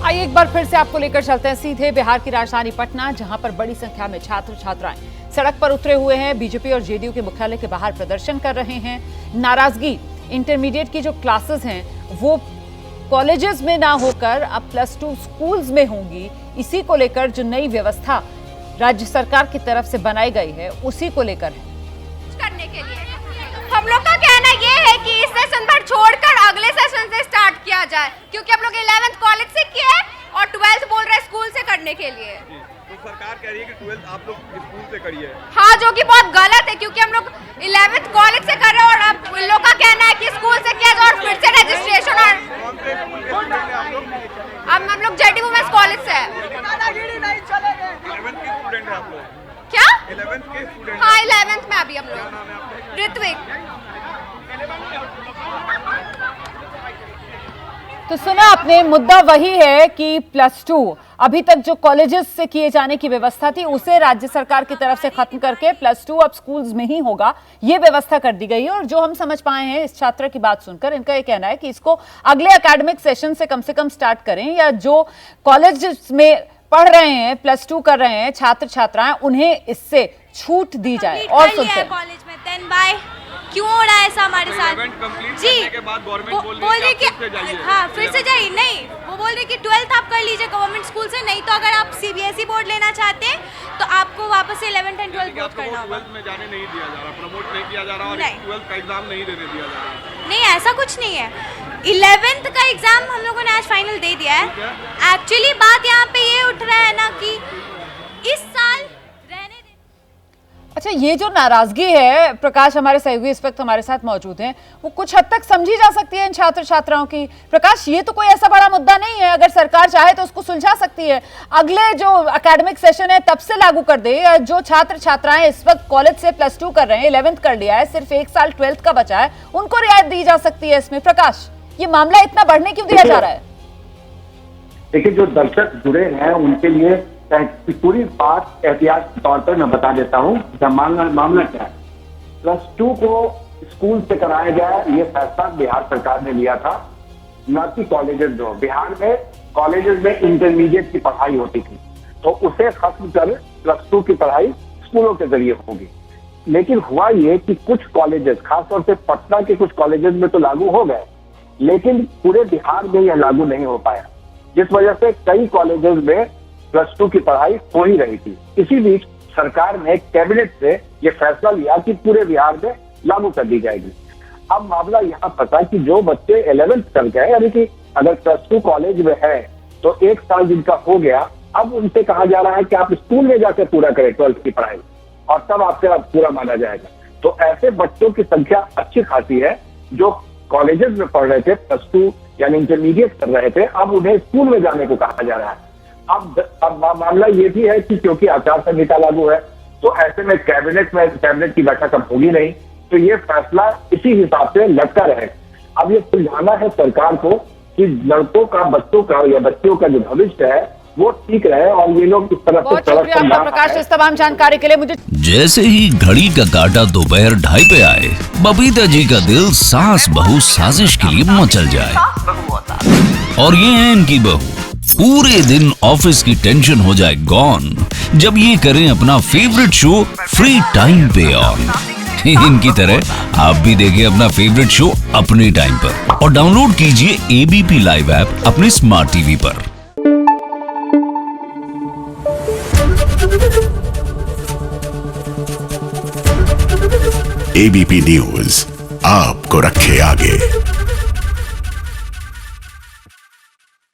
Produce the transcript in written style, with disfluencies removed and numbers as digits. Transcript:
आइए एक बार फिर से आपको लेकर चलते हैं सीधे बिहार की राजधानी पटना, जहां पर बड़ी संख्या में छात्र छात्राएं सड़क पर उतरे हुए हैं। बीजेपी और जेडीयू के मुख्यालय के बाहर प्रदर्शन कर रहे हैं। नाराजगी इंटरमीडिएट की जो क्लासेस हैं वो कॉलेजेस में ना होकर अब +2 स्कूल्स में होंगी। इसी को लेकर जो नई व्यवस्था राज्य सरकार की तरफ से बनाई गई है उसी को लेकर है। करने के लिए हम लोग का कहना ये है कि इस सेशन पर छोड़कर अगले सेशन से स्टार्ट किया जाए, क्योंकि हम लोग 11th कॉलेज से किए और 12th बोल रहे स्कूल से करने के लिए। तो सरकार कह रही है कि 12th आप लोग स्कूल से करिए। हाँ, जो कि बहुत गलत है, क्योंकि हम लोग 11th कॉलेज से कर रहे हैं और अब इन लोग का कहना है कि स्कूल से किया जाए और फिर से रजिस्ट्रेशन। और अब हम लोग जेडी वुमेन्स कॉलेज से है। 11th के स्टूडेंट हैं आप लोग? क्या 11th के स्टूडेंट? हाँ, 11th में अभी हम लोग। ऋत्विक। तो सुना आपने, मुद्दा वही है कि +2 अभी तक जो कॉलेजेस से किए जाने की व्यवस्था थी उसे राज्य सरकार की तरफ से खत्म करके +2 अब स्कूल्स में ही होगा, ये व्यवस्था कर दी गई है। और जो हम समझ पाए हैं इस छात्र की बात सुनकर, इनका ये कहना है कि इसको अगले एकेडमिक सेशन से कम स्टार्ट करें, या जो कॉलेज में पढ़ रहे हैं +2 कर रहे हैं छात्र छात्राएं उन्हें इससे छूट दी जाए। और सुनते हैं कॉलेज में 10 बाय क्यों हो रहा है ऐसा हमारे साथ? जी, के बाद गवर्नमेंट बोल रही है कि हाँ फिर से जाइए। नहीं, वो बोल रही कि 12th आप कर लीजिए गवर्नमेंट स्कूल से, नहीं तो अगर आप सीबीएसई बोर्ड लेना चाहते हैं तो आपको वापस से 11th एंड 12th बोर्ड करना होगा। 12th में जाने नहीं दिया जा रहा, प्रमोट नहीं किया जा रहा और 12th का एग्जाम नहीं देने दिया जा रहा। नहीं, ऐसा कुछ नहीं है। 11th का एग्जाम हम लोगों ने आज फाइनल दे दिया है। एक्चुअली बात यहाँ पे ये उठ रहा है ना कि इस साल रहने दे। अच्छा, ये जो नाराजगी है, प्रकाश हमारे सहयोगी इस वक्त हमारे साथ मौजूद हैं, वो कुछ हद तक समझी जा सकती है इन छात्र छात्राओं की। प्रकाश, ये तो कोई ऐसा बड़ा मुद्दा नहीं है, अगर सरकार चाहे तो उसको सुलझा सकती है, अगले जो एकेडमिक सेशन है तब से लागू कर दे। जो छात्र छात्राएं इस वक्त कॉलेज से +2 कर रहे हैं, 11th कर लिया है, सिर्फ 1 साल 12th का बचा है, उनको रियायत दी जा सकती है इसमें। प्रकाश, ये मामला इतना बढ़ने क्यों दिया जा रहा है? देखिए, जो दर्शक जुड़े हैं उनके लिए पूरी बात एहतियात के तौर पर मैं बता देता हूँ। मामला क्या है, +2 को स्कूल से कराया गया, ये फैसला बिहार सरकार ने लिया था, न कि कॉलेजेस। जो बिहार में कॉलेजेस में इंटरमीडिएट की पढ़ाई होती थी तो उसे खत्म कर +2 की पढ़ाई स्कूलों के जरिए होगी। लेकिन हुआ ये कि कुछ कॉलेजेस, खासतौर से पटना के कुछ कॉलेजेस में तो लागू हो गए, लेकिन पूरे बिहार में यह लागू नहीं हो पाया, जिस वजह से कई कॉलेजेस में +2 की पढ़ाई हो ही रही थी। इसी बीच सरकार ने कैबिनेट से यह फैसला लिया कि पूरे बिहार में लागू कर दी जाएगी। अब मामला यहाँ फंसा कि जो बच्चे 11th कर गए, यानी कि अगर +2 कॉलेज में है तो 1 साल जिनका हो गया, अब उनसे कहा जा रहा है कि आप स्कूल में जाकर पूरा करें 12th की पढ़ाई और तब आपसे पूरा माना जाएगा। तो ऐसे बच्चों की संख्या अच्छी खासी है जो कॉलेजेस में पढ़ रहे थे, +2 यानी इंटरमीडिएट कर रहे थे, अब उन्हें स्कूल में जाने को कहा जा रहा है। अब मामला ये भी है कि क्योंकि आचार संहिता लागू है तो ऐसे में कैबिनेट की बैठक अब होगी नहीं, तो ये फैसला इसी हिसाब से लटका रहे। अब ये सुलझाना है सरकार को कि लड़कों का, बच्चों का या बच्चियों का जो भविष्य है वो ठीक रहे और ये लोग इस तरह से सड़क पर ना प्रकाश, इस तमाम जानकारी के लिए मुझे। जैसे ही घड़ी का काटा दोपहर 2:30 पे आए, बबीता जी का दिल सास बहू साजिश के लिए मचल जाए। और ये है इनकी बहू, पूरे दिन ऑफिस की टेंशन हो जाए गॉन जब ये करें अपना फेवरेट शो फ्री टाइम पे ऑन। इनकी तरह आप भी देखिए अपना फेवरेट शो अपने टाइम पर और डाउनलोड कीजिए ABP लाइव ऐप अपने स्मार्ट टीवी पर। ABP न्यूज आपको रखे आगे।